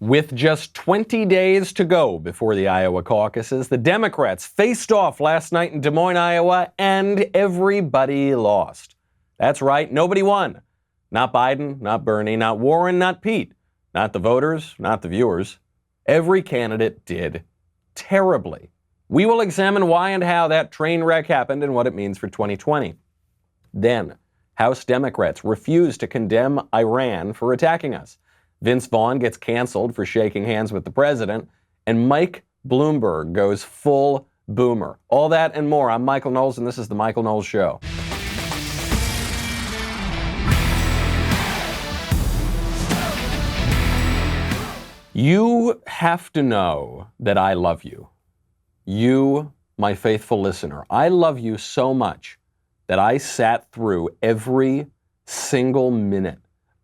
With just 20 days to go before the Iowa caucuses, the Democrats faced off last night in Des Moines, Iowa, and everybody lost. That's right, nobody won. Not Biden, not Bernie, not Warren, not Pete, not the voters, not the viewers. Every candidate did terribly. We will examine why and how that train wreck happened and what it means for 2020. Then, House Democrats refused to condemn Iran for attacking us. Vince Vaughn gets canceled for shaking hands with the president, and Mike Bloomberg goes full boomer. All that and more. I'm Michael Knowles, and this is The Michael Knowles Show. You have to know that I love you. You, my faithful listener. I love you so much that I sat through every single minute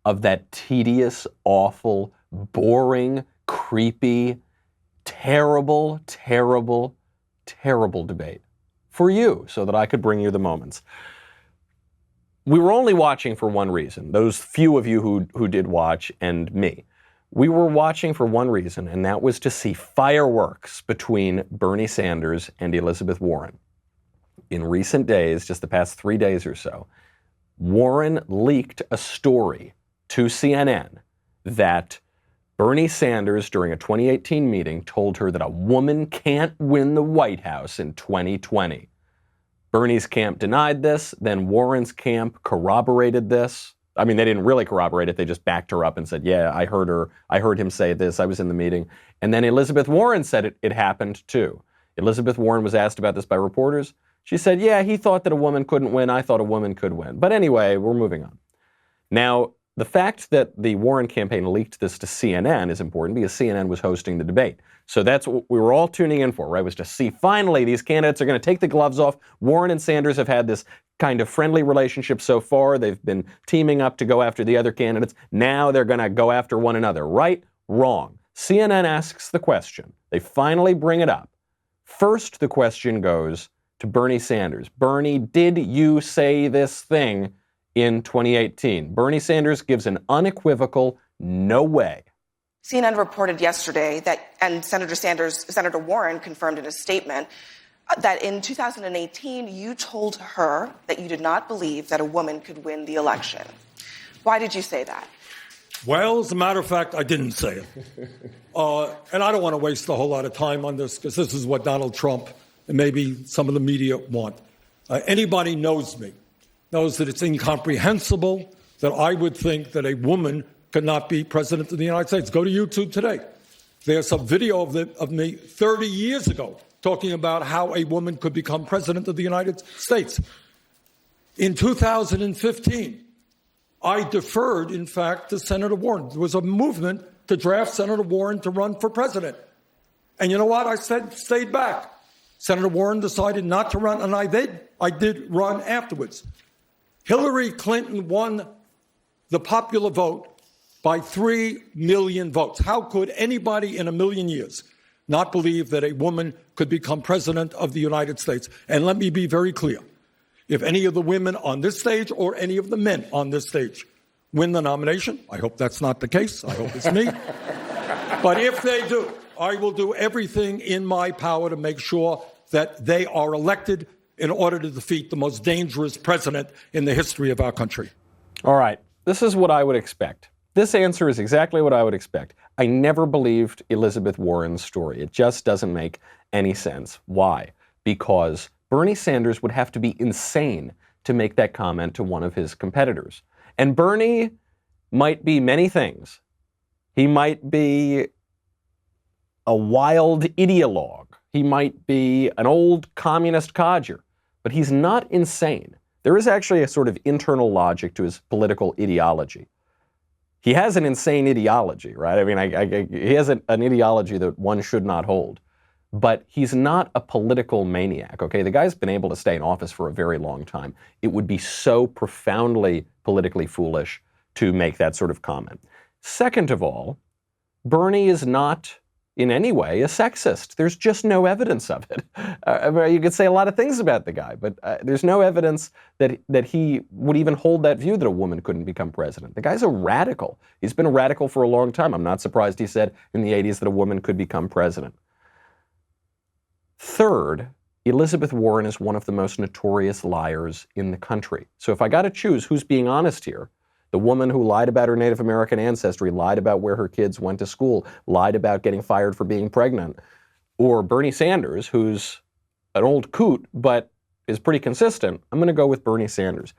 of that tedious, awful, boring, creepy, terrible, terrible, terrible debate for you so that I could bring you the moments. We were only watching for one reason, those few of you who did watch and me. We were watching for one reason, and that was to see fireworks between Bernie Sanders and Elizabeth Warren. In recent days, just the past 3 days or so, Warren leaked a story to CNN that Bernie Sanders, during a 2018 meeting, told her that a woman can't win the White House in 2020. Bernie's camp denied this, then Warren's camp corroborated this. I mean, they didn't really corroborate it. They just backed her up and said, yeah, I heard him say this. I was in the meeting. And then Elizabeth Warren said it happened too. Elizabeth Warren was asked about this by reporters. She said, yeah, he thought that a woman couldn't win. I thought a woman could win. But anyway, we're moving on. Now, the fact that the Warren campaign leaked this to CNN is important because CNN was hosting the debate. So that's what we were all tuning in for, right? Was to see finally these candidates are going to take the gloves off. Warren and Sanders have had this kind of friendly relationship so far. They've been teaming up to go after the other candidates. Now they're going to go after one another. Right? Wrong. CNN asks the question. They finally bring it up. First, the question goes to Bernie Sanders. Bernie, did you say this thing in 2018? Bernie Sanders gives an unequivocal no way. CNN reported yesterday that, and Senator Warren confirmed in a statement, that in 2018 you told her that you did not believe that a woman could win the election. Why did you say that? Well, as a matter of fact, I didn't say it. And I don't want to waste a whole lot of time on this because this is what Donald Trump and maybe some of the media want. Anybody knows me knows that it's incomprehensible that I would think that a woman could not be president of the United States. Go to YouTube today. There's some video of me 30 years ago talking about how a woman could become president of the United States. In 2015, I deferred, in fact, to Senator Warren. There was a movement to draft Senator Warren to run for president. And you know what? I stayed back. Senator Warren decided not to run, and I did run afterwards. Hillary Clinton won the popular vote by 3 million votes. How could anybody in a million years not believe that a woman could become president of the United States? And let me be very clear. If any of the women on this stage or any of the men on this stage win the nomination, I hope that's not the case. I hope it's me. But if they do, I will do everything in my power to make sure that they are elected in order to defeat the most dangerous president in the history of our country. All right. This is what I would expect. This answer is exactly what I would expect. I never believed Elizabeth Warren's story. It just doesn't make any sense. Why? Because Bernie Sanders would have to be insane to make that comment to one of his competitors. And Bernie might be many things. He might be a wild ideologue. He might be an old communist codger. But he's not insane. There is actually a sort of internal logic to his political ideology. He has an insane ideology, right? I mean, he has an ideology that one should not hold. But he's not a political maniac, okay? The guy's been able to stay in office for a very long time. It would be so profoundly politically foolish to make that sort of comment. Second of all, Bernie is not in any way a sexist. There's just no evidence of it. You could say a lot of things about the guy, but there's no evidence that he would even hold that view that a woman couldn't become president. The guy's a radical. He's been a radical for a long time. I'm not surprised he said in the 80s that a woman could become president. Third, Elizabeth Warren is one of the most notorious liars in the country. So if I got to choose who's being honest here, the woman who lied about her Native American ancestry, lied about where her kids went to school, lied about getting fired for being pregnant, or Bernie Sanders, who's an old coot but is pretty consistent, I'm going to go with Bernie Sanders.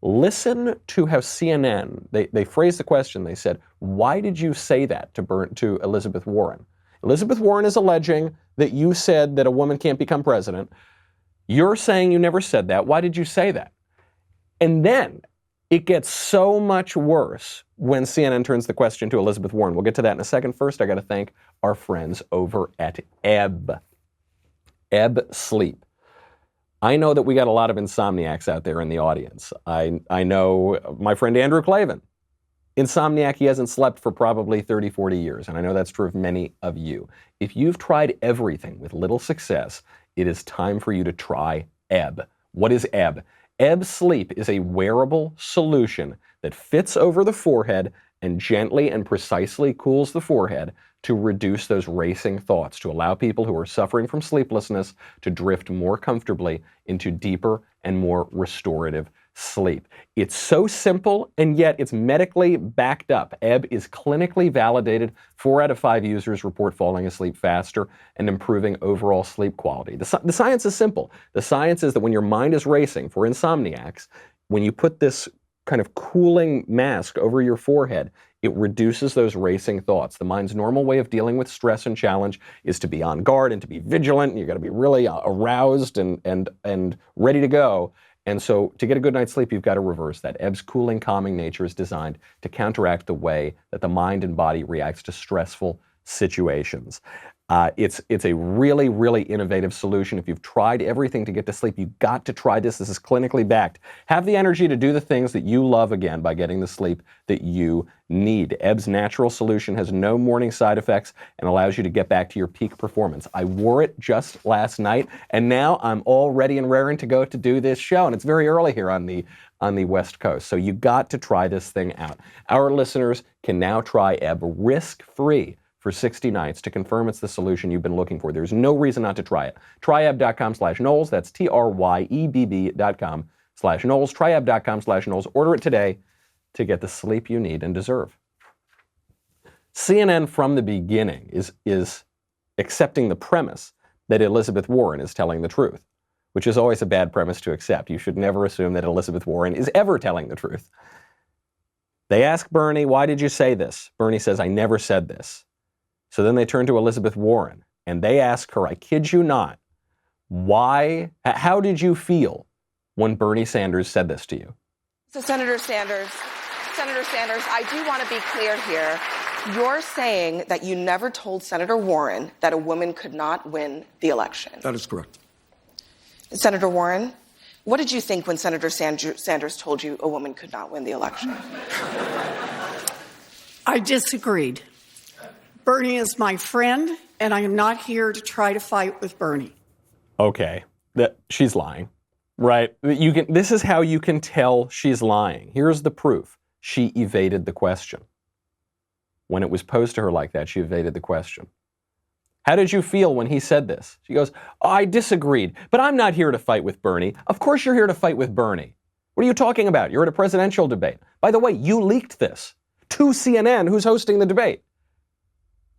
Listen to how CNN, they phrased the question. They said, why did you say that to Elizabeth Warren? Elizabeth Warren is alleging that you said that a woman can't become president. You're saying you never said that. Why did you say that? And then it gets so much worse when CNN turns the question to Elizabeth Warren. We'll get to that in a second. First, I got to thank our friends over at Ebb Sleep. I know that we got a lot of insomniacs out there in the audience. I know my friend Andrew Clavin. Insomniac, he hasn't slept for probably 30, 40 years, and I know that's true of many of you. If you've tried everything with little success, it is time for you to try Ebb. What is Ebb? Ebb Sleep is a wearable solution that fits over the forehead and gently and precisely cools the forehead to reduce those racing thoughts, to allow people who are suffering from sleeplessness to drift more comfortably into deeper and more restorative sleep. It's so simple, and yet it's medically backed up. Ebb is clinically validated. 4 out of 5 users report falling asleep faster and improving overall sleep quality. The science is simple. The science is that when your mind is racing, for insomniacs, when you put this kind of cooling mask over your forehead, it reduces those racing thoughts. The mind's normal way of dealing with stress and challenge is to be on guard and to be vigilant. You've got to be really aroused and ready to go. And so to get a good night's sleep, you've got to reverse that. Ebb's cooling, calming nature is designed to counteract the way that the mind and body reacts to stressful situations. It's a really, really innovative solution. If you've tried everything to get to sleep, you've got to try this. This is clinically backed. Have the energy to do the things that you love again by getting the sleep that you need. Ebb's natural solution has no morning side effects and allows you to get back to your peak performance. I wore it just last night, and now I'm all ready and raring to go to do this show. And it's very early here on the West Coast. So you got to try this thing out. Our listeners can now try Ebb risk-free for 60 nights to confirm it's the solution you've been looking for. There's no reason not to try it. Tryebb.com/Knowles. That's TRYEBB.com/Knowles. Tryebb.com/Knowles. Order it today to get the sleep you need and deserve. CNN from the beginning is accepting the premise that Elizabeth Warren is telling the truth, which is always a bad premise to accept. You should never assume that Elizabeth Warren is ever telling the truth. They ask Bernie, why did you say this? Bernie says, I never said this. So then they turn to Elizabeth Warren and they ask her, I kid you not, how did you feel when Bernie Sanders said this to you? So Senator Sanders, I do want to be clear here. You're saying that you never told Senator Warren that a woman could not win the election. That is correct. Senator Warren, what did you think when Senator Sanders told you a woman could not win the election? I disagreed. Bernie is my friend, and I am not here to try to fight with Bernie. Okay, she's lying, right? This is how you can tell she's lying. Here's the proof. She evaded the question. When it was posed to her like that, she evaded the question. How did you feel when he said this? She goes, I disagreed, but I'm not here to fight with Bernie. Of course you're here to fight with Bernie. What are you talking about? You're at a presidential debate. By the way, you leaked this to CNN, who's hosting the debate.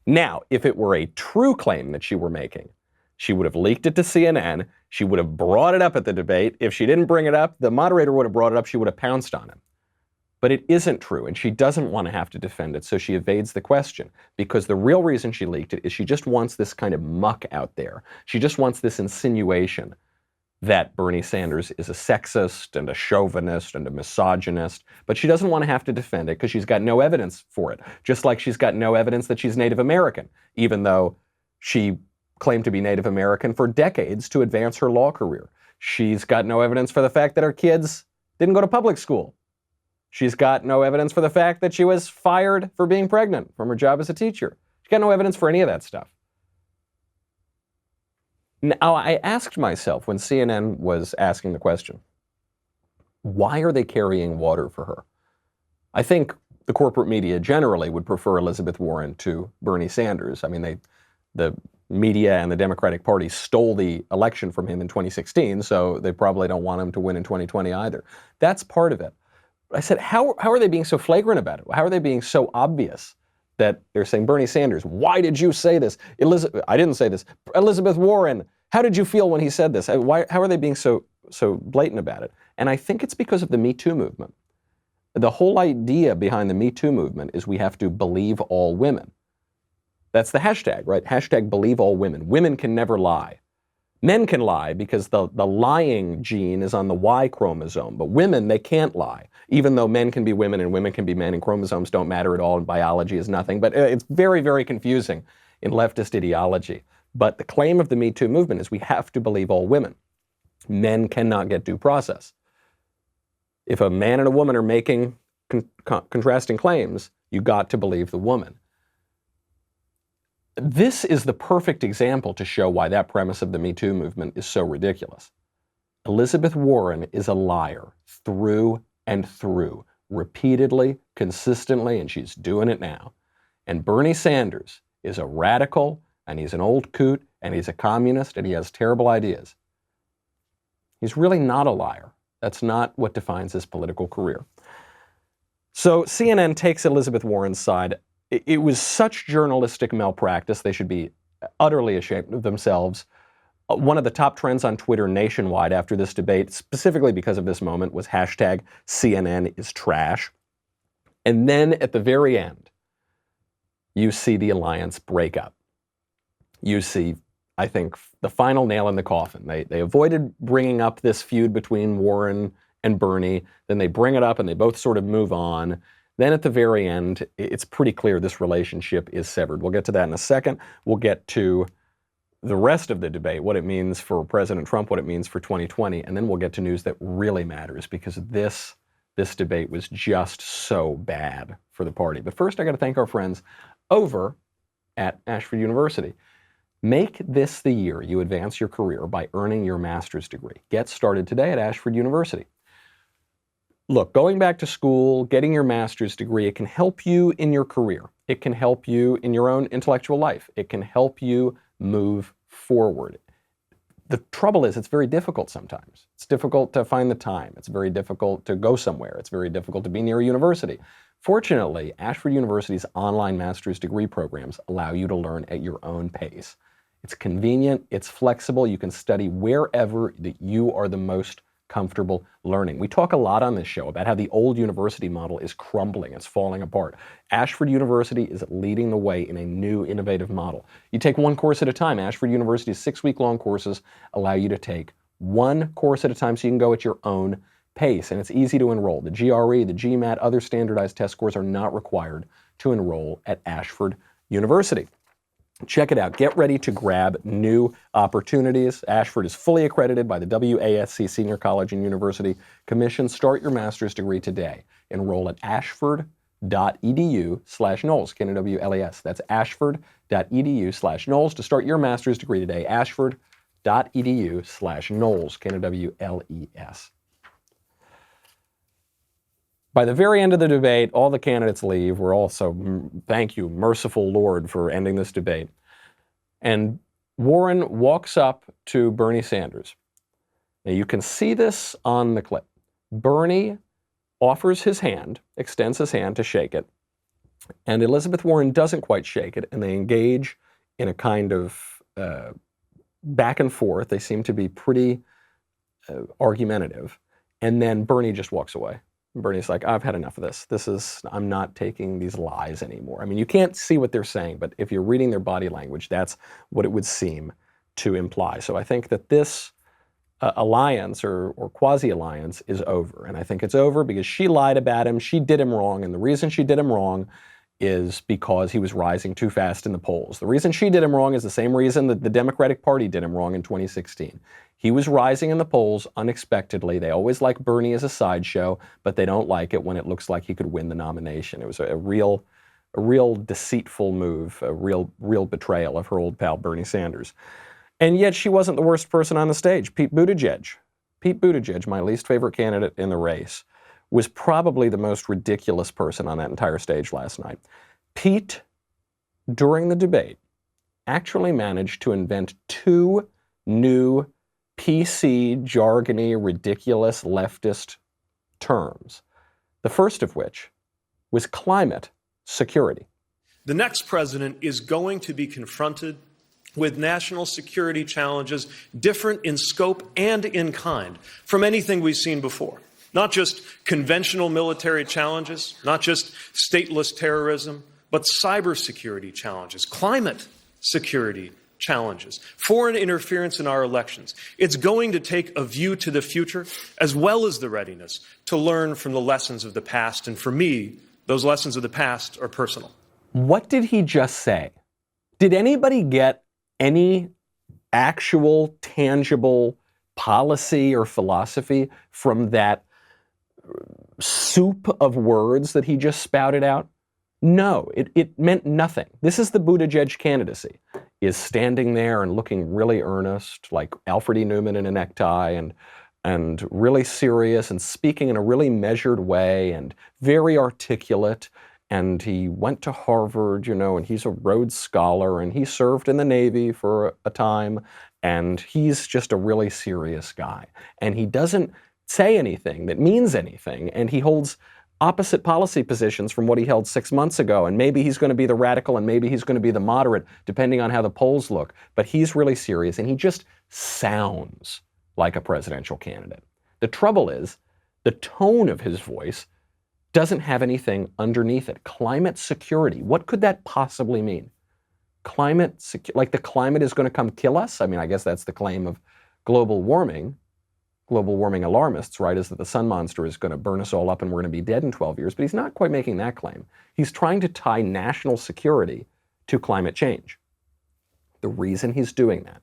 Now, if it were a true claim that she were making, she would have leaked it to CNN. She would have brought it up at the debate. If she didn't bring it up, the moderator would have brought it up. She would have pounced on him. But it isn't true, and she doesn't want to have to defend it, so she evades the question. Because the real reason she leaked it is she just wants this kind of muck out there. She just wants this insinuation that Bernie Sanders is a sexist and a chauvinist and a misogynist, but she doesn't want to have to defend it because she's got no evidence for it, just like she's got no evidence that she's Native American, even though she claimed to be Native American for decades to advance her law career. She's got no evidence for the fact that her kids didn't go to public school. She's got no evidence for the fact that she was fired for being pregnant from her job as a teacher. She's got no evidence for any of that stuff. Now, I asked myself when CNN was asking the question, why are they carrying water for her? I think the corporate media generally would prefer Elizabeth Warren to Bernie Sanders. I mean, the media and the Democratic Party stole the election from him in 2016, so they probably don't want him to win in 2020 either. That's part of it. I said, how are they being so flagrant about it? How are they being so obvious that they're saying, Bernie Sanders, why did you say this? I didn't say this. Elizabeth Warren, how did you feel when he said this? How are they being so blatant about it? And I think it's because of the Me Too movement. The whole idea behind the Me Too movement is we have to believe all women. That's the hashtag, right? Hashtag believe all women. Women can never lie. Men can lie because the lying gene is on the Y chromosome, but women, they can't lie, even though men can be women and women can be men and chromosomes don't matter at all and biology is nothing. But it's very, very confusing in leftist ideology. But the claim of the Me Too movement is we have to believe all women. Men cannot get due process. If a man and a woman are making contrasting claims, you got to believe the woman. This is the perfect example to show why that premise of the Me Too movement is so ridiculous. Elizabeth Warren is a liar through and through, repeatedly, consistently, and she's doing it now. And Bernie Sanders is a radical, and he's an old coot, and he's a communist, and he has terrible ideas. He's really not a liar. That's not what defines his political career. So CNN takes Elizabeth Warren's side. It was such journalistic malpractice, they should be utterly ashamed of themselves. One of the top trends on Twitter nationwide after this debate, specifically because of this moment, was hashtag CNN is trash. And then at the very end, you see the alliance break up. You see, I think, the final nail in the coffin. They avoided bringing up this feud between Warren and Bernie. Then they bring it up and they both sort of move on. Then at the very end, it's pretty clear this relationship is severed. We'll get to that in a second. We'll get to the rest of the debate, what it means for President Trump, what it means for 2020, and then we'll get to news that really matters because this debate was just so bad for the party. But first, I got to thank our friends over at Ashford University. Make this the year you advance your career by earning your master's degree. Get started today at Ashford University. Look, going back to school, getting your master's degree, it can help you in your career. It can help you in your own intellectual life. It can help you move forward. The trouble is, it's very difficult sometimes. It's difficult to find the time. It's very difficult to go somewhere. It's very difficult to be near a university. Fortunately, Ashford University's online master's degree programs allow you to learn at your own pace. It's convenient, it's flexible, you can study wherever that you are the most comfortable learning. We talk a lot on this show about how the old university model is crumbling, it's falling apart. Ashford University is leading the way in a new, innovative model. You take one course at a time. Ashford University's 6-week-long courses allow you to take one course at a time so you can go at your own pace, and it's easy to enroll. The GRE, the GMAT, other standardized test scores are not required to enroll at Ashford University. Check it out. Get ready to grab new opportunities. Ashford is fully accredited by the WASC Senior College and University Commission. Start your master's degree today. Enroll at ashford.edu/Knowles, K-N-O-W-L-E-S. That's ashford.edu/Knowles to start your master's degree today. ashford.edu/Knowles, K-N-O-W-L-E-S. By the very end of the debate, all the candidates leave. We're also, thank you, merciful Lord, for ending this debate. And Warren walks up to Bernie Sanders. Now you can see this on the clip. Bernie offers his hand, extends his hand to shake it, and Elizabeth Warren doesn't quite shake it, and they engage in a kind of back and forth. They seem to be pretty argumentative. And then Bernie just walks away. Bernie's like, I've had enough of this. I'm not taking these lies anymore. I mean, you can't see what they're saying, but if you're reading their body language, that's what it would seem to imply. So I think that this alliance or quasi-alliance is over. And I think it's over because she lied about him. She did him wrong. And the reason she did him wrong is because he was rising too fast in the polls. The reason she did him wrong is the same reason that the Democratic Party did him wrong in 2016. He was rising in the polls unexpectedly. They always like Bernie as a sideshow, but they don't like it when it looks like he could win the nomination. It was a real a real deceitful move, a real betrayal of her old pal Bernie Sanders. And yet she wasn't the worst person on the stage. Pete Buttigieg, my least favorite candidate in the race, was probably the most ridiculous person on that entire stage last night. Pete, during the debate, actually managed to invent two new PC, jargony, ridiculous leftist terms. The first of which was climate security. The next president is going to be confronted with national security challenges different in scope and in kind from anything we've seen before. Not just conventional military challenges, not just stateless terrorism, but cybersecurity challenges, climate security challenges, foreign interference in our elections. It's going to take a view to the future as well as the readiness to learn from the lessons of the past. And for me, those lessons of the past are personal. What did he just say? Did anybody get any actual, tangible policy or philosophy from that soup of words that he just spouted out? No, it meant nothing. This is the Buttigieg candidacy, is standing there and looking really earnest, like Alfred E. Newman in a necktie, and really serious and speaking in a really measured way and very articulate. And he went to Harvard, and he's a Rhodes Scholar, and he served in the Navy for a time, and he's just a really serious guy. And he doesn't say anything that means anything, and he holds opposite policy positions from what he held 6 months ago, and maybe he's going to be the radical and maybe he's going to be the moderate, depending on how the polls look. But he's really serious, and he just sounds like a presidential candidate. The trouble is, the tone of his voice doesn't have anything underneath it. Climate security, what could that possibly mean? Like the climate is going to come kill us? I mean, I guess that's the claim of global warming alarmists, right, is that the sun monster is going to burn us all up and we're going to be dead in 12 years. But he's not quite making that claim. He's trying to tie national security to climate change. The reason he's doing that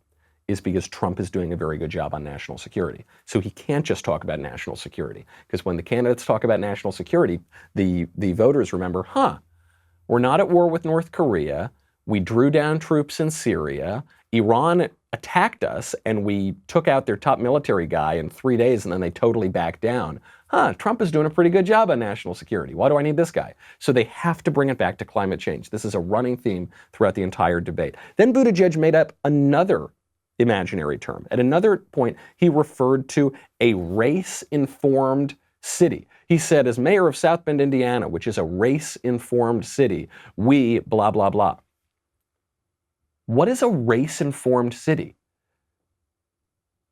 is because Trump is doing a very good job on national security. So he can't just talk about national security, because when the candidates talk about national security, the voters remember, we're not at war with North Korea, we drew down troops in Syria, Iran attacked us, and we took out their top military guy in 3 days, and then they totally backed down. Trump is doing a pretty good job on national security. Why do I need this guy? So they have to bring it back to climate change. This is a running theme throughout the entire debate. Then Buttigieg made up another imaginary term. At another point, he referred to a race-informed city. He said, as mayor of South Bend, Indiana, which is a race-informed city, we blah, blah, blah. What is a race-informed city?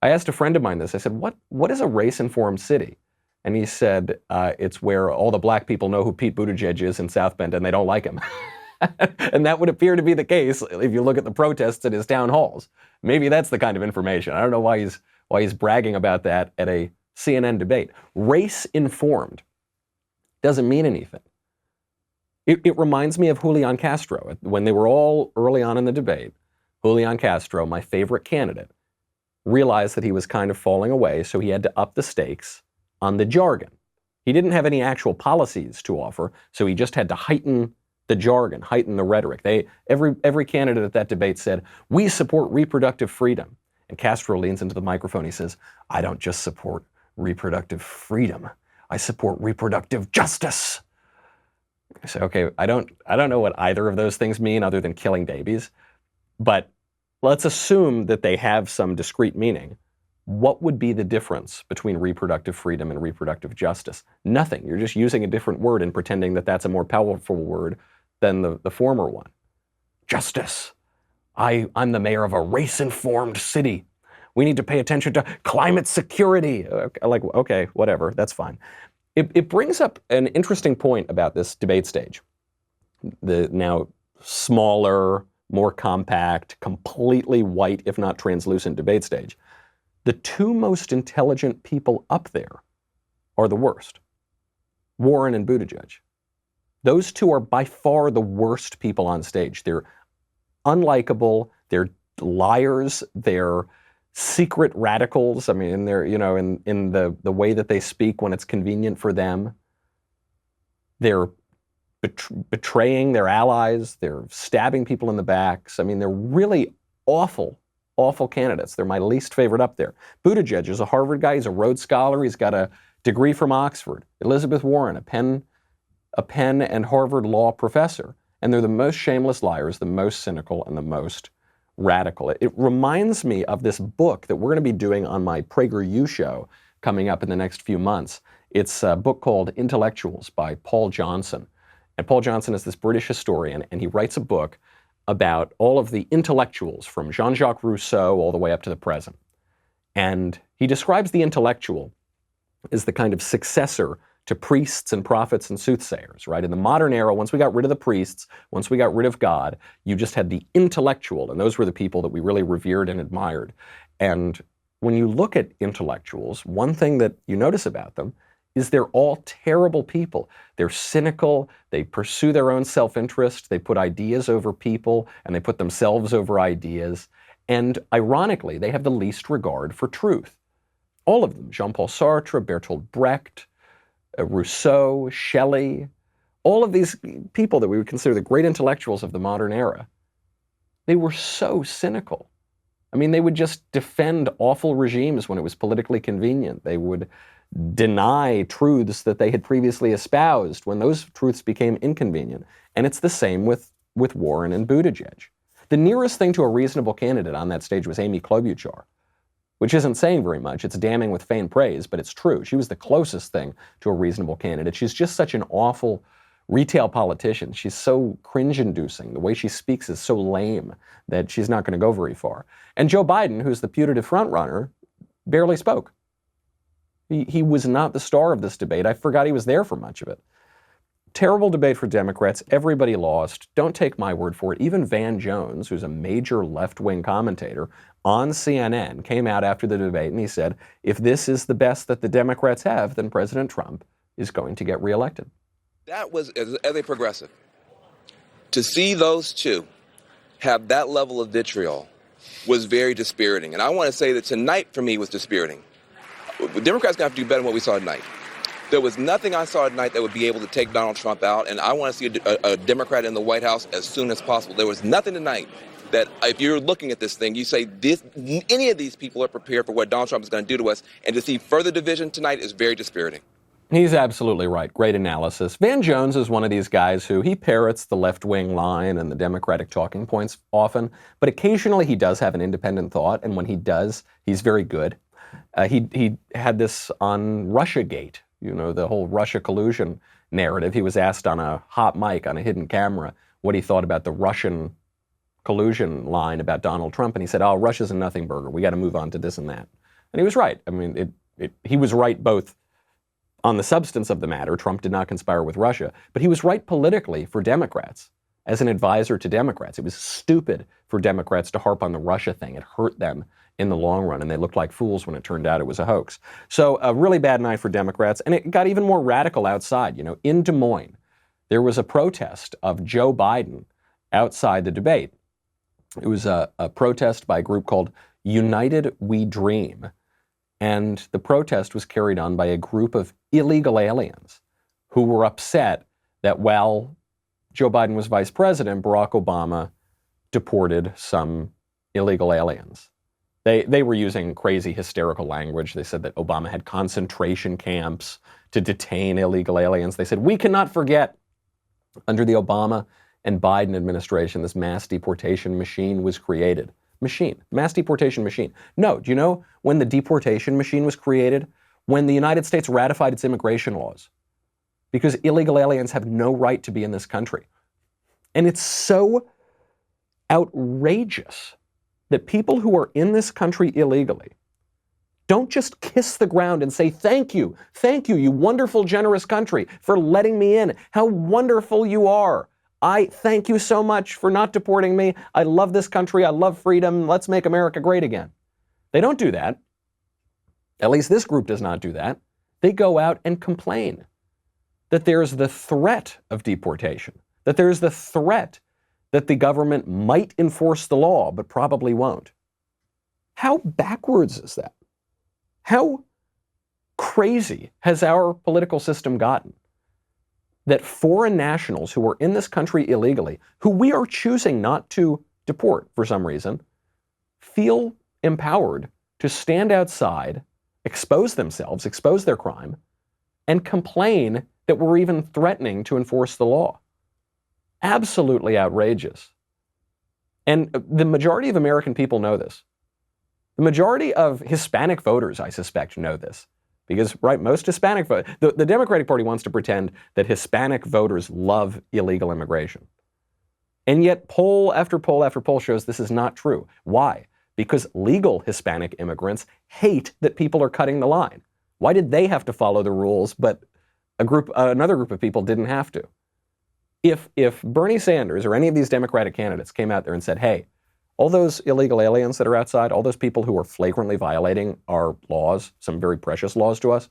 I asked a friend of mine this. I said, what is a race-informed city? And he said, it's where all the black people know who Pete Buttigieg is in South Bend and they don't like him. And that would appear to be the case if you look at the protests at his town halls. Maybe that's the kind of information. I don't know why he's bragging about that at a CNN debate. Race-informed doesn't mean anything. It reminds me of Julian Castro. When they were all early on in the debate, Julian Castro, my favorite candidate, realized that he was kind of falling away, so he had to up the stakes on the jargon. He didn't have any actual policies to offer, so he just had to heighten the jargon, heighten the rhetoric. Every candidate at that debate said, we support reproductive freedom. And Castro leans into the microphone. He says, I don't just support reproductive freedom. I support reproductive justice. I say, okay, I don't know what either of those things mean other than killing babies, but let's assume that they have some discrete meaning. What would be the difference between reproductive freedom and reproductive justice? Nothing. You're just using a different word and pretending that that's a more powerful word than the former one. Justice. I'm the mayor of a race-informed city. We need to pay attention to climate security. Like, okay, whatever, that's fine. It brings up an interesting point about this debate stage. The now smaller, more compact, completely white, if not translucent debate stage. The two most intelligent people up there are the worst. Warren and Buttigieg. Those two are by far the worst people on stage. They're unlikable, they're liars, they're secret radicals. I mean, they're, in the way that they speak when it's convenient for them. They're betraying their allies. They're stabbing people in the backs. I mean, they're really awful, awful candidates. They're my least favorite up there. Buttigieg is a Harvard guy. He's a Rhodes Scholar. He's got a degree from Oxford. Elizabeth Warren, a Penn and Harvard law professor. And they're the most shameless liars, the most cynical, and the most radical. It reminds me of this book that we're going to be doing on my PragerU show coming up in the next few months. It's a book called Intellectuals by Paul Johnson. And Paul Johnson is this British historian, and he writes a book about all of the intellectuals from Jean-Jacques Rousseau all the way up to the present. And he describes the intellectual as the kind of successor to priests and prophets and soothsayers, right? In the modern era, once we got rid of the priests, once we got rid of God, you just had the intellectual, and those were the people that we really revered and admired. And when you look at intellectuals, one thing that you notice about them is they're all terrible people. They're cynical, they pursue their own self-interest, they put ideas over people, and they put themselves over ideas. And ironically, they have the least regard for truth. All of them, Jean-Paul Sartre, Bertolt Brecht, Rousseau, Shelley, all of these people that we would consider the great intellectuals of the modern era, they were so cynical. I mean, they would just defend awful regimes when it was politically convenient. They would deny truths that they had previously espoused when those truths became inconvenient. And it's the same with Warren and Buttigieg. The nearest thing to a reasonable candidate on that stage was Amy Klobuchar, which isn't saying very much. It's damning with faint praise, but it's true. She was the closest thing to a reasonable candidate. She's just such an awful retail politician. She's so cringe-inducing. The way she speaks is so lame that she's not going to go very far. And Joe Biden, who's the putative frontrunner, barely spoke. He was not the star of this debate. I forgot he was there for much of it. Terrible debate for Democrats. Everybody lost. Don't take my word for it. Even Van Jones, who's a major left-wing commentator on CNN, came out after the debate and he said, if this is the best that the Democrats have, then President Trump is going to get reelected. That was, as a progressive, to see those two have that level of vitriol was very dispiriting. And I want to say that tonight for me was dispiriting. The Democrats are going to have to do better than what we saw tonight. There was nothing I saw tonight that would be able to take Donald Trump out, and I want to see a Democrat in the White House as soon as possible. There was nothing tonight that, if you're looking at this thing, you say any of these people are prepared for what Donald Trump is going to do to us, and to see further division tonight is very dispiriting. He's absolutely right. Great analysis. Van Jones is one of these guys who he parrots the left-wing line and the Democratic talking points often, but occasionally he does have an independent thought, and when he does, he's very good. He had this on Russiagate, you know, the whole Russia collusion narrative. He was asked on a hot mic, on a hidden camera, what he thought about the Russian collusion line about Donald Trump, and he said, oh, Russia's a nothing burger. We got to move on to this and that. And he was right. I mean, he was right both on the substance of the matter. Trump did not conspire with Russia, but he was right politically for Democrats. As an advisor to Democrats, it was stupid for Democrats to harp on the Russia thing. It hurt them in the long run, and they looked like fools when it turned out it was a hoax. So a really bad night for Democrats, and it got even more radical outside. You know, in Des Moines, there was a protest of Joe Biden outside the debate. It was a protest by a group called United We Dream, and the protest was carried on by a group of illegal aliens who were upset that while Joe Biden was vice president, Barack Obama deported some illegal aliens. They were using crazy hysterical language. They said that Obama had concentration camps to detain illegal aliens. They said, we cannot forget, under the Obama and Biden administration, this mass deportation machine was created. Mass deportation machine. No, do you know when the deportation machine was created? When the United States ratified its immigration laws. Because illegal aliens have no right to be in this country. And it's so outrageous that people who are in this country illegally don't just kiss the ground and say, thank you, you wonderful, generous country, for letting me in. How wonderful you are. I thank you so much for not deporting me. I love this country. I love freedom. Let's make America great again. They don't do that. At least this group does not do that. They go out and complain that there's the threat of deportation, that there's the threat that the government might enforce the law, but probably won't. How backwards is that? How crazy has our political system gotten? that foreign nationals who are in this country illegally, who we are choosing not to deport for some reason, feel empowered to stand outside, expose themselves, expose their crime, and complain that we're even threatening to enforce the law. Absolutely outrageous. And the majority of American people know this. The majority of Hispanic voters, I suspect, know this. Because, right, most Hispanic voters, the Democratic Party wants to pretend that Hispanic voters love illegal immigration. And yet poll after poll after poll shows this is not true. Why? Because legal Hispanic immigrants hate that people are cutting the line. Why did they have to follow the rules, but another group of people didn't have to? If Bernie Sanders or any of these Democratic candidates came out there and said, hey, all those illegal aliens that are outside, all those people who are flagrantly violating our laws, some very precious laws to us,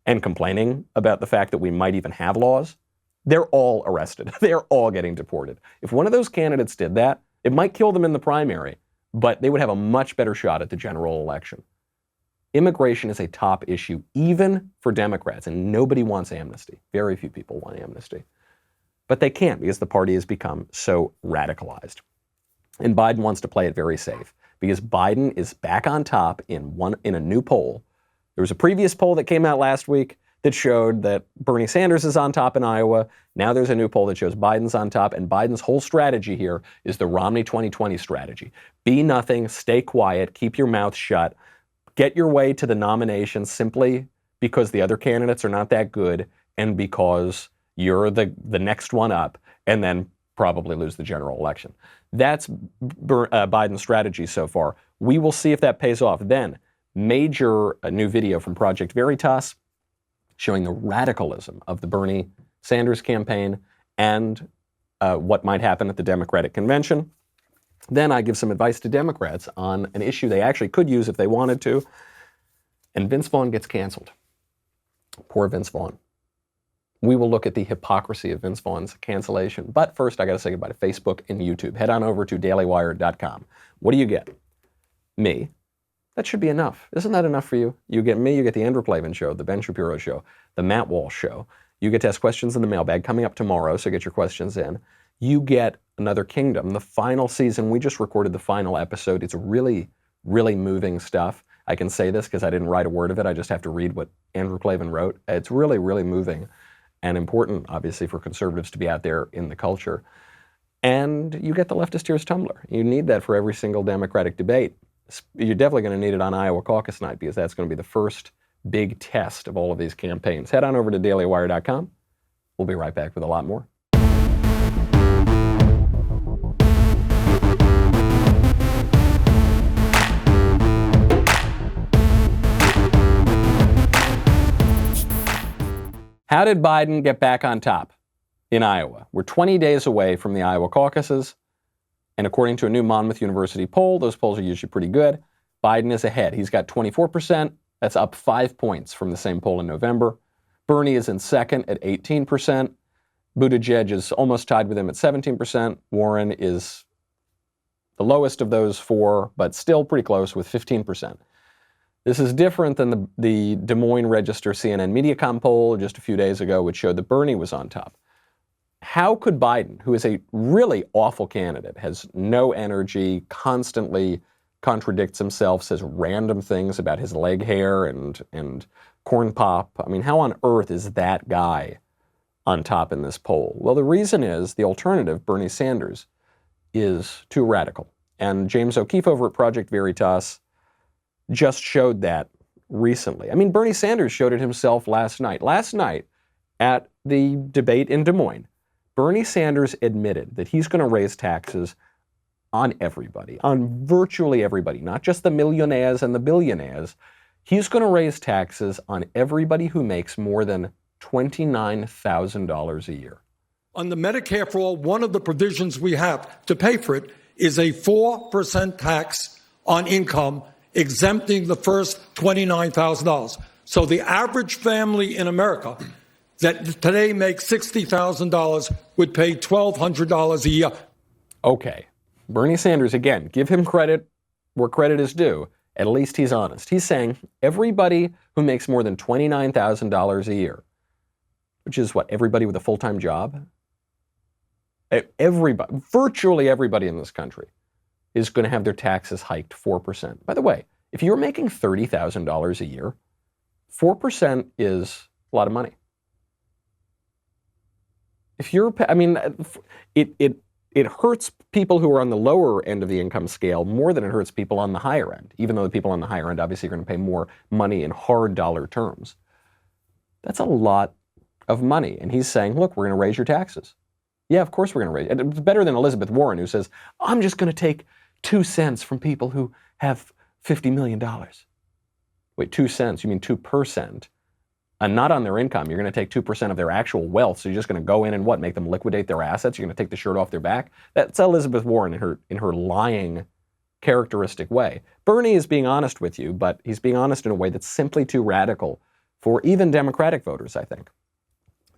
and complaining about the fact that we might even have laws, they're all arrested. They're all getting deported. If one of those candidates did that, it might kill them in the primary, but they would have a much better shot at the general election. Immigration is a top issue, even for Democrats, and nobody wants amnesty. Very few people want amnesty. But they can't because the party has become so radicalized. And Biden wants to play it very safe because Biden is back on top in a new poll. There was a previous poll that came out last week that showed that Bernie Sanders is on top in Iowa. Now there's a new poll that shows Biden's on top, and Biden's whole strategy here is the Romney 2020 strategy. Be nothing, stay quiet, keep your mouth shut, get your way to the nomination simply because the other candidates are not that good and because you're the next one up, and then probably lose the general election. That's Biden's strategy so far. We will see if that pays off. Then, major new video from Project Veritas showing the radicalism of the Bernie Sanders campaign and what might happen at the Democratic convention. Then I give some advice to Democrats on an issue they actually could use if they wanted to. And Vince Vaughn gets canceled. Poor Vince Vaughn. We will look at the hypocrisy of Vince Vaughn's cancellation. But first, I got to say goodbye to Facebook and YouTube. Head on over to dailywire.com. What do you get? Me. That should be enough. Isn't that enough for you? You get me, you get the Andrew Klavan Show, the Ben Shapiro Show, the Matt Walsh Show. You get to ask questions in the mailbag coming up tomorrow, so get your questions in. You get Another Kingdom, the final season. We just recorded the final episode. It's really, really moving stuff. I can say this because I didn't write a word of it. I just have to read what Andrew Klavan wrote. It's really, really moving and important, obviously, for conservatives to be out there in the culture. And you get the Leftist Tears Tumbler. You need that for every single Democratic debate. You're definitely going to need it on Iowa caucus night because that's going to be the first big test of all of these campaigns. Head on over to dailywire.com. We'll be right back with a lot more. How did Biden get back on top in Iowa? We're 20 days away from the Iowa caucuses. And according to a new Monmouth University poll, those polls are usually pretty good. Biden is ahead. He's got 24%. That's up 5 points from the same poll in November. Bernie is in second at 18%. Buttigieg is almost tied with him at 17%. Warren is the lowest of those four, but still pretty close with 15%. This is different than the Des Moines Register CNN Mediacom poll just a few days ago, which showed that Bernie was on top. How could Biden, who is a really awful candidate, has no energy, constantly contradicts himself, says random things about his leg hair and corn pop. I mean, how on earth is that guy on top in this poll? Well, the reason is the alternative, Bernie Sanders, is too radical. And James O'Keefe over at Project Veritas just showed that recently. I mean, Bernie Sanders showed it himself last night. Last night at the debate in Des Moines, Bernie Sanders admitted that he's going to raise taxes on everybody, on virtually everybody, not just the millionaires and the billionaires. He's going to raise taxes on everybody who makes more than $29,000 a year. On the Medicare for All, one of the provisions we have to pay for it is a 4% tax on income, exempting the first $29,000. So the average family in America that today makes $60,000 would pay $1,200 a year. Okay. Bernie Sanders, again, give him credit where credit is due. At least he's honest. He's saying everybody who makes more than $29,000 a year, which is what, everybody with a full-time job? Everybody, virtually everybody in this country is going to have their taxes hiked 4%. By the way, if you're making $30,000 a year, 4% is a lot of money. If you're, I mean, it hurts people who are on the lower end of the income scale more than it hurts people on the higher end, even though the people on the higher end obviously are going to pay more money in hard dollar terms. That's a lot of money. And he's saying, look, we're going to raise your taxes. Yeah, of course we're going to raise it. It's better than Elizabeth Warren, who says, I'm just going to take 2 cents from people who have $50 million. Wait, 2 cents? You mean 2%? And not on their income. You're going to take 2% of their actual wealth. So you're just going to go in and what? Make them liquidate their assets? You're going to take the shirt off their back? That's Elizabeth Warren in her lying, characteristic way. Bernie is being honest with you, but he's being honest in a way that's simply too radical for even Democratic voters, I think.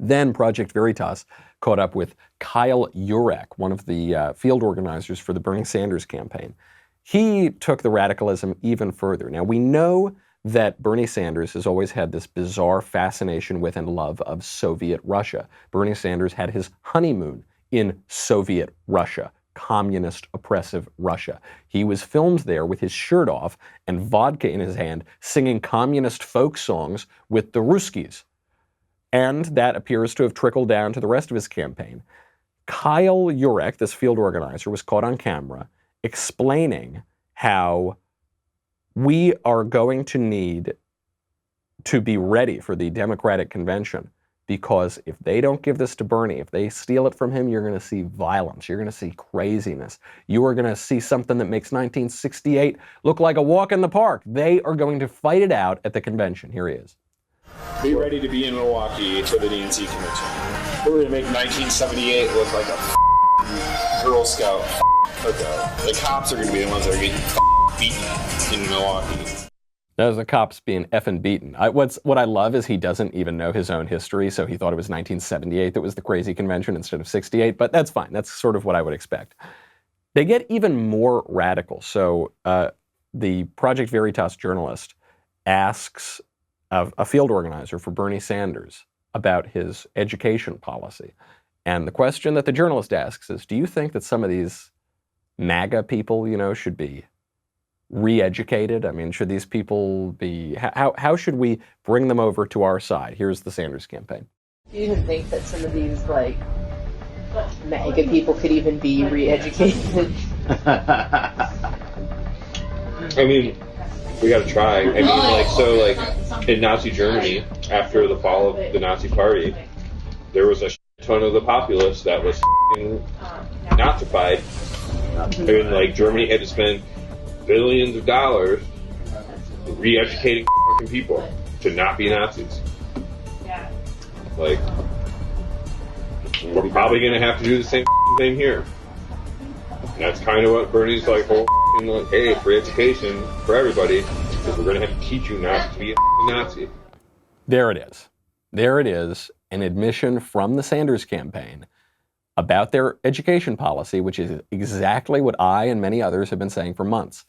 Then Project Veritas caught up with Kyle Urek, one of the field organizers for the Bernie Sanders campaign. He took the radicalism even further. Now, we know that Bernie Sanders has always had this bizarre fascination with and love of Soviet Russia. Bernie Sanders had his honeymoon in Soviet Russia, communist, oppressive Russia. He was filmed there with his shirt off and vodka in his hand, singing communist folk songs with the Ruskies. And that appears to have trickled down to the rest of his campaign. Kyle Urek, this field organizer, was caught on camera explaining how we are going to need to be ready for the Democratic convention, because if they don't give this to Bernie, if they steal it from him, you're going to see violence. You're going to see craziness. You are going to see something that makes 1968 look like a walk in the park. They are going to fight it out at the convention. Here he is. Be ready to be in Milwaukee for the DNC convention. We're going to make 1978 look like a Girl Scout cookout. The cops are going to be the ones that are getting beaten in Milwaukee. There's the cops being effing beaten. What I love is he doesn't even know his own history, so he thought it was 1978 that was the crazy convention instead of 68, but that's fine. That's sort of what I would expect. They get even more radical. So the Project Veritas journalist asks a field organizer for Bernie Sanders about his education policy. And the question that the journalist asks is, do you think that some of these MAGA people, should be re-educated? I mean, should these people be, how should we bring them over to our side? Here's the Sanders campaign. Do you even think that some of these, MAGA people could even be re-educated? I mean, we gotta try. I mean, in Nazi Germany, after the fall of the Nazi Party, there was a ton of the populace that was Nazified. I mean, Germany had to spend billions of dollars re-educating people to not be Nazis. We're probably going to have to do the same thing here. And that's kind of what Bernie's hey, free education for everybody, because we're going to have to teach you not to be a Nazi. There it is. There it is, an admission from the Sanders campaign about their education policy, which is exactly what I and many others have been saying for months.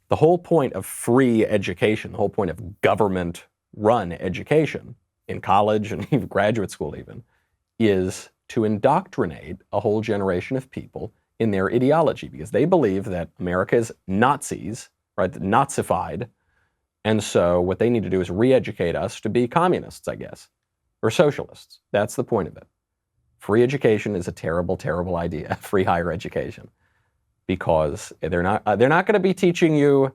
The whole point of free education, the whole point of government-run education, in college and even graduate school even, is to indoctrinate a whole generation of people in their ideology, because they believe that America is Nazis, right, Nazified, and so what they need to do is re-educate us to be communists, I guess, or socialists. That's the point of it. Free education is a terrible, terrible idea, free higher education, because they're not going to be teaching you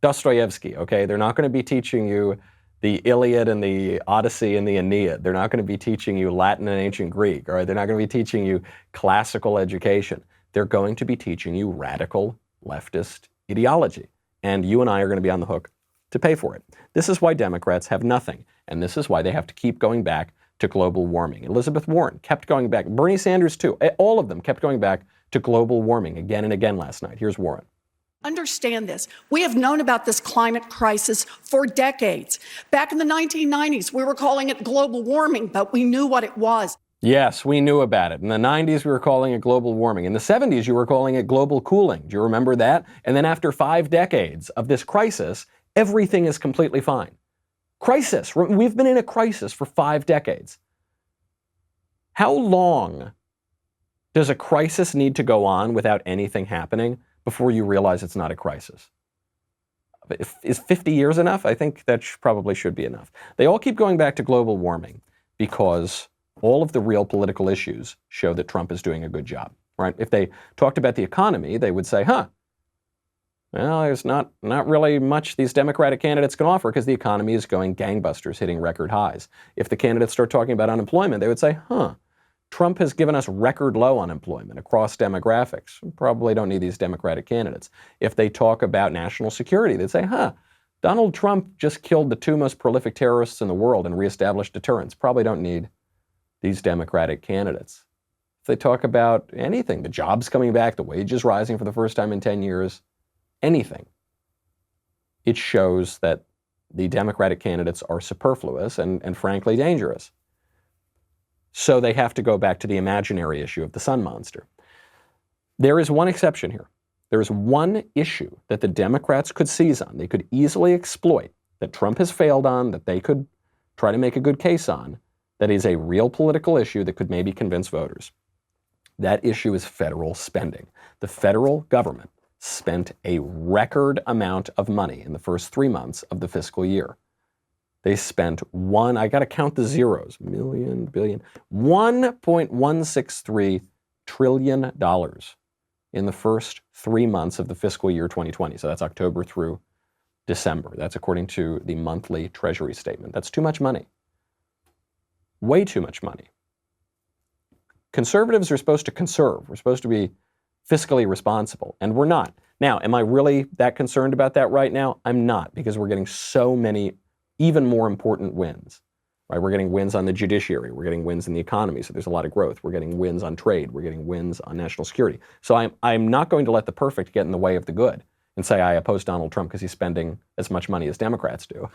Dostoevsky, okay? They're not going to be teaching you the Iliad and the Odyssey and the Aeneid. They're not going to be teaching you Latin and ancient Greek, all right? They're not going to be teaching you classical education. They're going to be teaching you radical leftist ideology. And you and I are going to be on the hook to pay for it. This is why Democrats have nothing. And this is why they have to keep going back to global warming. Elizabeth Warren kept going back. Bernie Sanders, too. All of them kept going back to global warming again and again last night. Here's Warren. Understand this. We have known about this climate crisis for decades. Back in the 1990s, we were calling it global warming, but we knew what it was. Yes, we knew about it. In the 90s, we were calling it global warming. In the 70s, you were calling it global cooling. Do you remember that? And then after 5 decades of this crisis, everything is completely fine. Crisis. We've been in a crisis for 5 decades. How long does a crisis need to go on without anything happening before you realize it's not a crisis? Is 50 years enough? I think that probably should be enough. They all keep going back to global warming because all of the real political issues show that Trump is doing a good job, right? If they talked about the economy, they would say, well, there's not really much these Democratic candidates can offer because the economy is going gangbusters, hitting record highs. If the candidates start talking about unemployment, they would say, Trump has given us record low unemployment across demographics. We probably don't need these Democratic candidates. If they talk about national security, they'd say, Donald Trump just killed the 2 most prolific terrorists in the world and reestablished deterrence. Probably don't need these Democratic candidates. If they talk about anything, the jobs coming back, the wages rising for the first time in 10 years, anything, it shows that the Democratic candidates are superfluous and frankly dangerous. So they have to go back to the imaginary issue of the sun monster. There is one exception here. There is one issue that the Democrats could seize on, they could easily exploit, that Trump has failed on, that they could try to make a good case on, that is a real political issue that could maybe convince voters. That issue is federal spending. The federal government spent a record amount of money in the first 3 months of the fiscal year. They spent I got to count the zeros, million, billion, $1.163 trillion in the first 3 months of the fiscal year 2020. So that's October through December. That's according to the monthly Treasury statement. That's too much money. Way too much money. Conservatives are supposed to conserve. We're supposed to be fiscally responsible, and we're not. Now, am I really that concerned about that right now? I'm not, because we're getting so many even more important wins. Right? We're getting wins on the judiciary. We're getting wins in the economy, so there's a lot of growth. We're getting wins on trade. We're getting wins on national security. So I'm not going to let the perfect get in the way of the good and say I oppose Donald Trump because he's spending as much money as Democrats do,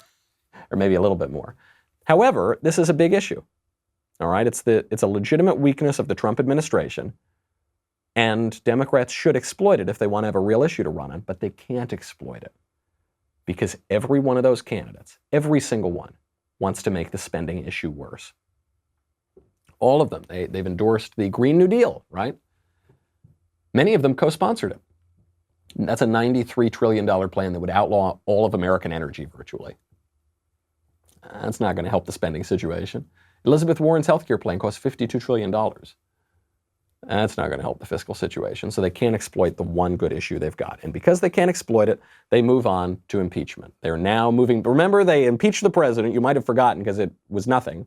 or maybe a little bit more. However, this is a big issue. All right, it's a legitimate weakness of the Trump administration, and Democrats should exploit it if they want to have a real issue to run on, but they can't exploit it because every one of those candidates, every single one, wants to make the spending issue worse. All of them. They've endorsed the Green New Deal, right? Many of them co-sponsored it. That's a $93 trillion plan that would outlaw all of American energy virtually. That's not going to help the spending situation. Elizabeth Warren's healthcare plan costs $52 trillion. That's not going to help the fiscal situation. So they can't exploit the one good issue they've got. And because they can't exploit it, they move on to impeachment. They're now moving. Remember, they impeached the president. You might have forgotten because it was nothing.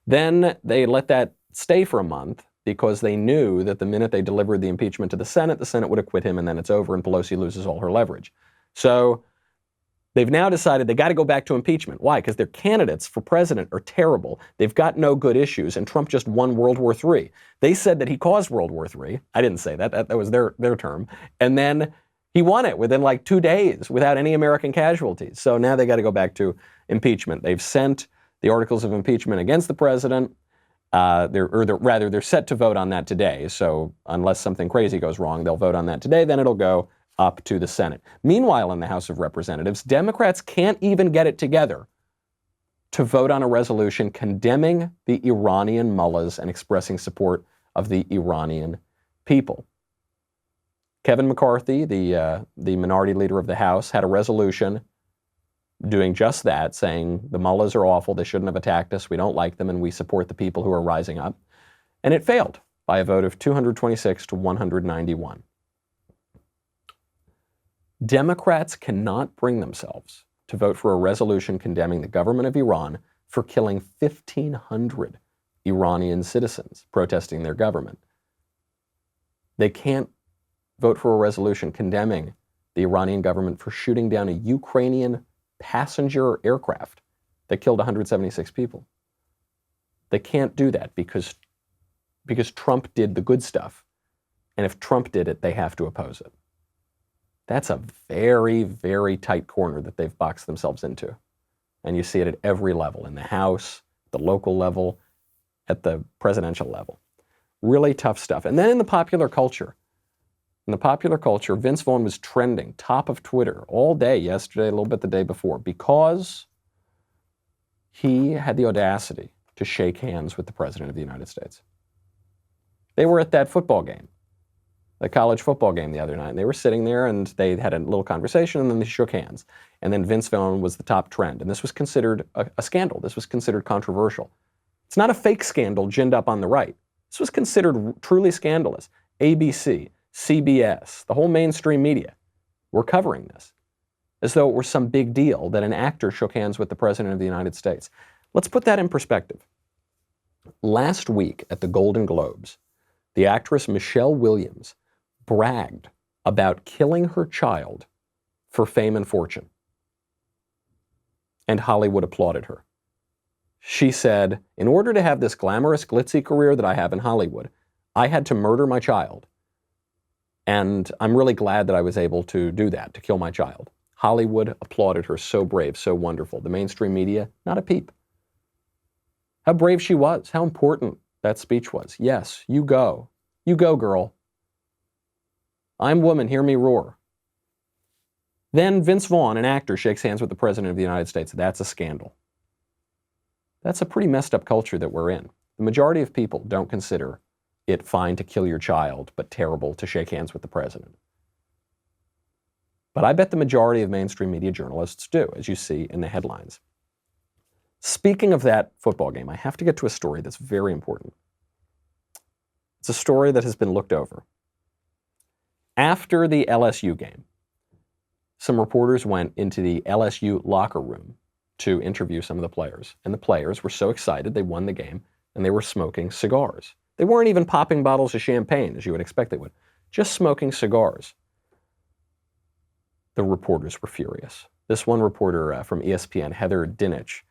Then they let that stay for a month because they knew that the minute they delivered the impeachment to the Senate would acquit him, and then it's over and Pelosi loses all her leverage. So they've now decided they got to go back to impeachment. Why? Because their candidates for president are terrible. They've got no good issues, and Trump just won World War III. They said that he caused World War III. I didn't say that. That was their term. And then he won it within like 2 days without any American casualties. So now they got to go back to impeachment. They've sent the articles of impeachment against the president. They're set to vote on that today. So unless something crazy goes wrong, they'll vote on that today. Then it'll go up to the Senate. Meanwhile, in the House of Representatives, Democrats can't even get it together to vote on a resolution condemning the Iranian mullahs and expressing support of the Iranian people. Kevin McCarthy, the minority leader of the House, had a resolution doing just that, saying the mullahs are awful, they shouldn't have attacked us, we don't like them, and we support the people who are rising up. And it failed by a vote of 226 to 191. Democrats cannot bring themselves to vote for a resolution condemning the government of Iran for killing 1,500 Iranian citizens protesting their government. They can't vote for a resolution condemning the Iranian government for shooting down a Ukrainian passenger aircraft that killed 176 people. They can't do that because Trump did the good stuff. And if Trump did it, they have to oppose it. That's a very, very tight corner that they've boxed themselves into. And you see it at every level, in the House, the local level, at the presidential level. Really tough stuff. And then in the popular culture, Vince Vaughn was trending top of Twitter all day yesterday, a little bit the day before, because he had the audacity to shake hands with the President of the United States. They were at that football game, the college football game the other night. And they were sitting there and they had a little conversation and then they shook hands. And then Vince Vaughn was the top trend. And this was considered a scandal. This was considered controversial. It's not a fake scandal ginned up on the right. This was considered truly scandalous. ABC, CBS, the whole mainstream media were covering this as though it were some big deal that an actor shook hands with the President of the United States. Let's put that in perspective. Last week at the Golden Globes, the actress Michelle Williams bragged about killing her child for fame and fortune. And Hollywood applauded her. She said, in order to have this glamorous, glitzy career that I have in Hollywood, I had to murder my child. And I'm really glad that I was able to do that, to kill my child. Hollywood applauded her, so brave, so wonderful. The mainstream media, not a peep. How brave she was, how important that speech was. Yes, you go. You go, girl. I'm woman, hear me roar. Then Vince Vaughn, an actor, shakes hands with the President of the United States. That's a scandal. That's a pretty messed up culture that we're in. The majority of people don't consider it fine to kill your child, but terrible to shake hands with the President. But I bet the majority of mainstream media journalists do, as you see in the headlines. Speaking of that football game, I have to get to a story that's very important. It's a story that has been looked over. After the LSU game, some reporters went into the LSU locker room to interview some of the players. And the players were so excited they won the game, and they were smoking cigars. They weren't even popping bottles of champagne, as you would expect they would, just smoking cigars. The reporters were furious. This one reporter from ESPN, Heather Dinich,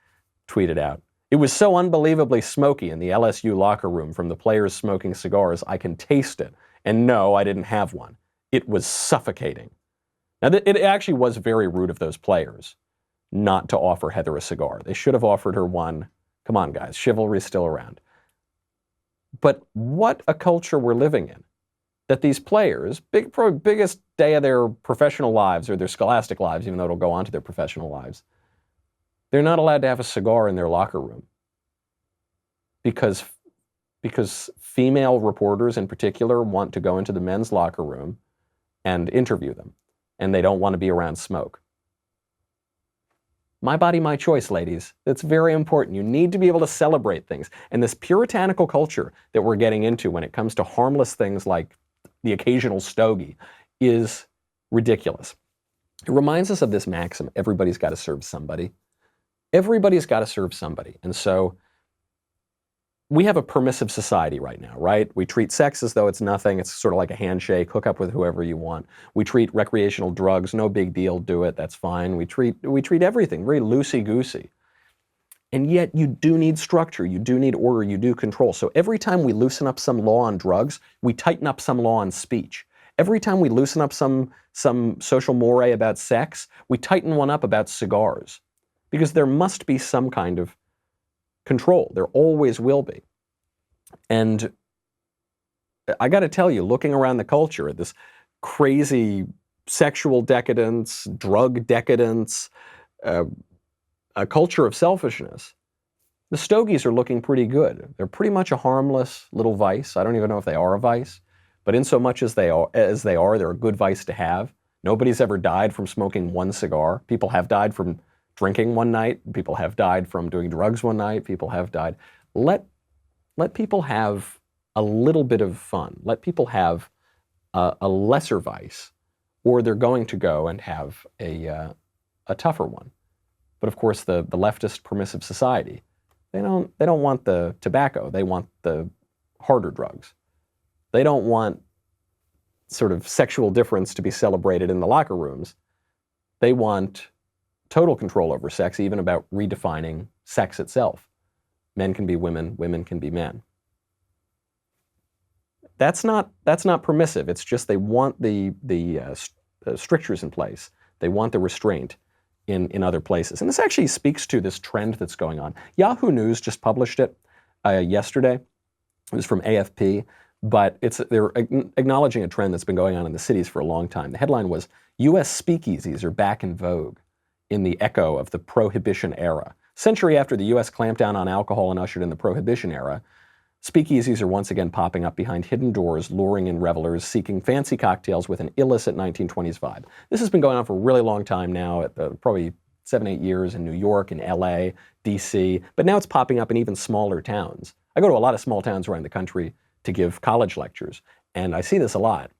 tweeted out, "It was so unbelievably smoky in the LSU locker room from the players smoking cigars, I can taste it. And no, I didn't have one. It was suffocating." Now, it actually was very rude of those players not to offer Heather a cigar. They should have offered her one. Come on, guys, chivalry's still around. But what a culture we're living in. That these players, biggest day of their professional lives or their scholastic lives, even though it'll go on to their professional lives, they're not allowed to have a cigar in their locker room. Because female reporters in particular want to go into the men's locker room and interview them. And they don't want to be around smoke. My body, my choice, ladies. That's very important. You need to be able to celebrate things. And this puritanical culture that we're getting into when it comes to harmless things like the occasional stogie is ridiculous. It reminds us of this maxim, everybody's got to serve somebody. Everybody's got to serve somebody. And so we have a permissive society right now, right? We treat sex as though it's nothing. It's sort of like a handshake, hook up with whoever you want. We treat recreational drugs, no big deal, do it, that's fine. We treat everything very loosey-goosey. And yet you do need structure, you do need order, you do control. So every time we loosen up some law on drugs, we tighten up some law on speech. Every time we loosen up some social moray about sex, we tighten one up about cigars. Because there must be some kind of control. There always will be. And I got to tell you, looking around the culture at this crazy sexual decadence, drug decadence, a culture of selfishness, the stogies are looking pretty good. They're pretty much a harmless little vice. I don't even know if they are a vice, but in so much as they are, they're a good vice to have. Nobody's ever died from smoking one cigar. People have died from drinking one night. People have died from doing drugs one night. People have died. Let people have a little bit of fun. Let people have a lesser vice, or they're going to go and have a tougher one. But of course, the leftist permissive society, they don't want the tobacco. They want the harder drugs. They don't want sort of sexual difference to be celebrated in the locker rooms. They want total control over sex, even about redefining sex itself. Men can be women, women can be men. That's not permissive. It's just they want the strictures in place. They want the restraint in other places. And this actually speaks to this trend that's going on. Yahoo News just published it yesterday. It was from AFP, but they're acknowledging a trend that's been going on in the cities for a long time. The headline was, U.S. speakeasies are back in vogue in the echo of the Prohibition era. A century after the U.S. clamped down on alcohol and ushered in the Prohibition era, Speakeasies are once again popping up behind hidden doors, luring in revelers seeking fancy cocktails with an illicit 1920s vibe. This has been going on for a really long time now, probably 7-8 years in New York, in LA, DC, but now it's popping up in even smaller towns. I go to a lot of small towns around the country to give college lectures, and I see this a lot.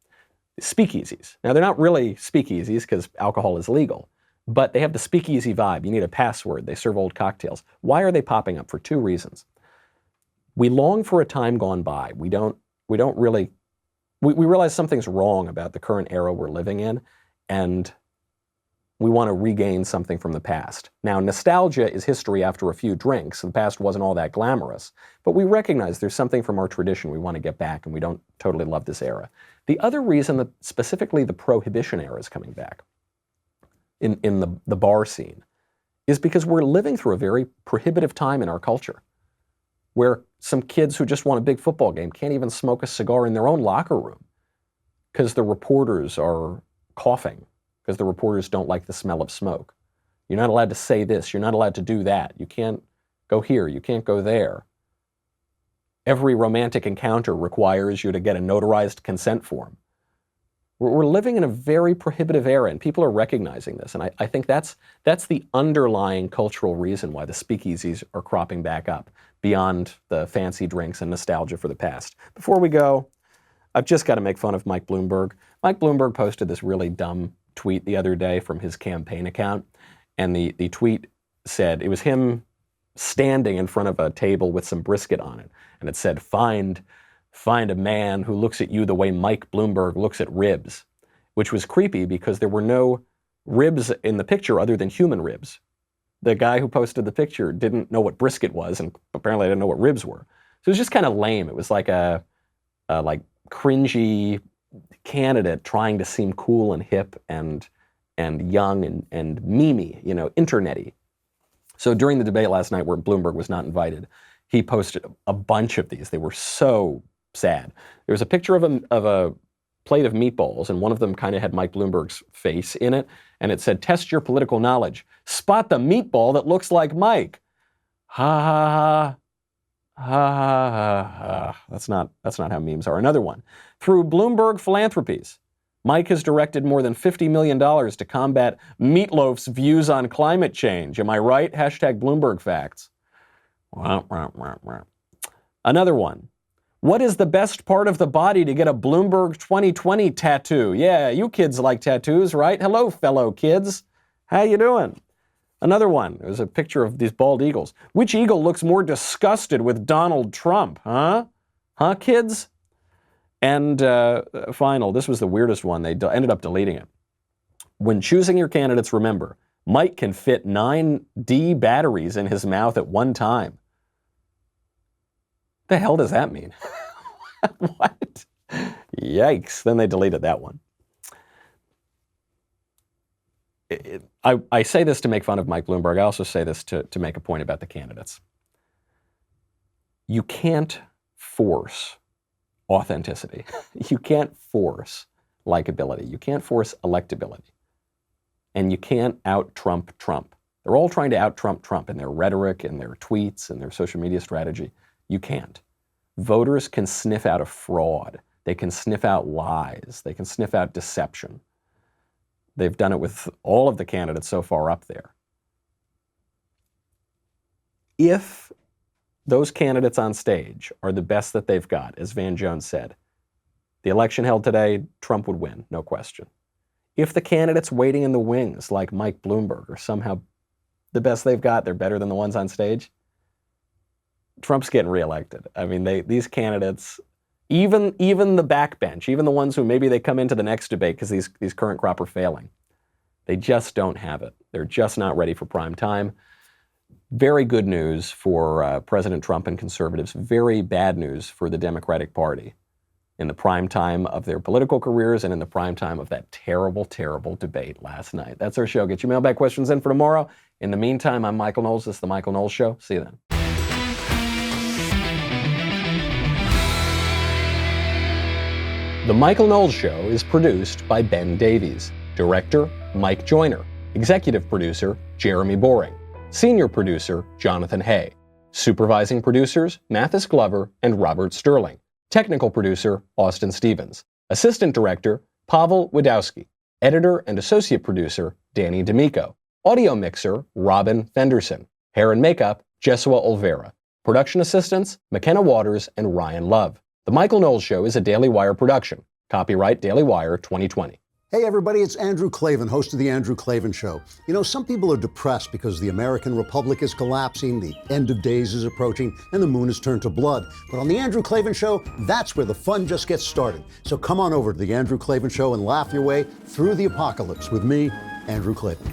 Speakeasies. Now, they're not really speakeasies because alcohol is legal, but they have the speakeasy vibe. You need a password. They serve old cocktails. Why are they popping up? For two reasons. We long for a time gone by. We realize something's wrong about the current era we're living in, and we want to regain something from the past. Now, nostalgia is history after a few drinks. The past wasn't all that glamorous, but we recognize there's something from our tradition we want to get back, and we don't totally love this era. The other reason that specifically the Prohibition era is coming back in the bar scene is because we're living through a very prohibitive time in our culture, where some kids who just won a big football game can't even smoke a cigar in their own locker room because the reporters are coughing, because the reporters don't like the smell of smoke. You're not allowed to say this. You're not allowed to do that. You can't go here. You can't go there. Every romantic encounter requires you to get a notarized consent form. We're living in a very prohibitive era, and people are recognizing this. And I think that's the underlying cultural reason why the speakeasies are cropping back up, beyond the fancy drinks and nostalgia for the past. Before we go, I've just got to make fun of Mike Bloomberg. Mike Bloomberg posted this really dumb tweet the other day from his campaign account, and the tweet said, it was him standing in front of a table with some brisket on it, and it said, find a man who looks at you the way Mike Bloomberg looks at ribs, which was creepy because there were no ribs in the picture other than human ribs. The guy who posted the picture didn't know what brisket was, and apparently didn't know what ribs were. So it was just kind of lame. It was like a cringy candidate trying to seem cool and hip and young and memey, internet-y. So during the debate last night where Bloomberg was not invited, he posted a bunch of these. They were so sad. There was a picture of a plate of meatballs, and one of them kind of had Mike Bloomberg's face in it, and it said, test your political knowledge. Spot the meatball that looks like Mike. Ha ha ha. Ha ha ha. That's not how memes are. Another one. Through Bloomberg Philanthropies, Mike has directed more than $50 million to combat Meatloaf's views on climate change. Am I right? Hashtag Bloomberg facts. Another one. What is the best part of the body to get a Bloomberg 2020 tattoo? Yeah, you kids like tattoos, right? Hello, fellow kids. How you doing? Another one. There's a picture of these bald eagles. Which eagle looks more disgusted with Donald Trump? Huh? Huh, kids? And final, this was the weirdest one. They ended up deleting it. When choosing your candidates, remember, Mike can fit 9 D batteries in his mouth at one time. The hell does that mean? What? Yikes. Then they deleted that one. I say this to make fun of Mike Bloomberg. I also say this to make a point about the candidates. You can't force authenticity. You can't force likability. You can't force electability. And you can't out-Trump Trump. They're all trying to out-Trump Trump in their rhetoric, in their tweets, and their social media strategy. You can't. Voters can sniff out a fraud. They can sniff out lies. They can sniff out deception. They've done it with all of the candidates so far up there. If those candidates on stage are the best that they've got, as Van Jones said, the election held today, Trump would win, no question. If the candidates waiting in the wings, like Mike Bloomberg, are somehow the best they've got, they're better than the ones on stage, Trump's getting reelected. I mean, these candidates, even the backbench, even the ones who maybe they come into the next debate because these current crop are failing, they just don't have it. They're just not ready for prime time. Very good news for President Trump and conservatives. Very bad news for the Democratic Party in the prime time of their political careers and in the prime time of that terrible, terrible debate last night. That's our show. Get your mailbag questions in for tomorrow. In the meantime, I'm Michael Knowles. This is The Michael Knowles Show. See you then. The Michael Knowles Show is produced by Ben Davies. Director, Mike Joyner. Executive producer, Jeremy Boring. Senior producer, Jonathan Hay. Supervising producers, Mathis Glover and Robert Sterling. Technical producer, Austin Stevens. Assistant director, Pavel Wadowski. Editor and associate producer, Danny D'Amico. Audio mixer, Robin Fenderson. Hair and makeup, Jesua Olvera. Production assistants, McKenna Waters and Ryan Love. The Michael Knowles Show is a Daily Wire production. Copyright Daily Wire 2020. Hey everybody, it's Andrew Klavan, host of The Andrew Klavan Show. You know, some people are depressed because the American Republic is collapsing, the end of days is approaching, and the moon has turned to blood. But on The Andrew Klavan Show, that's where the fun just gets started. So come on over to The Andrew Klavan Show and laugh your way through the apocalypse with me, Andrew Klavan.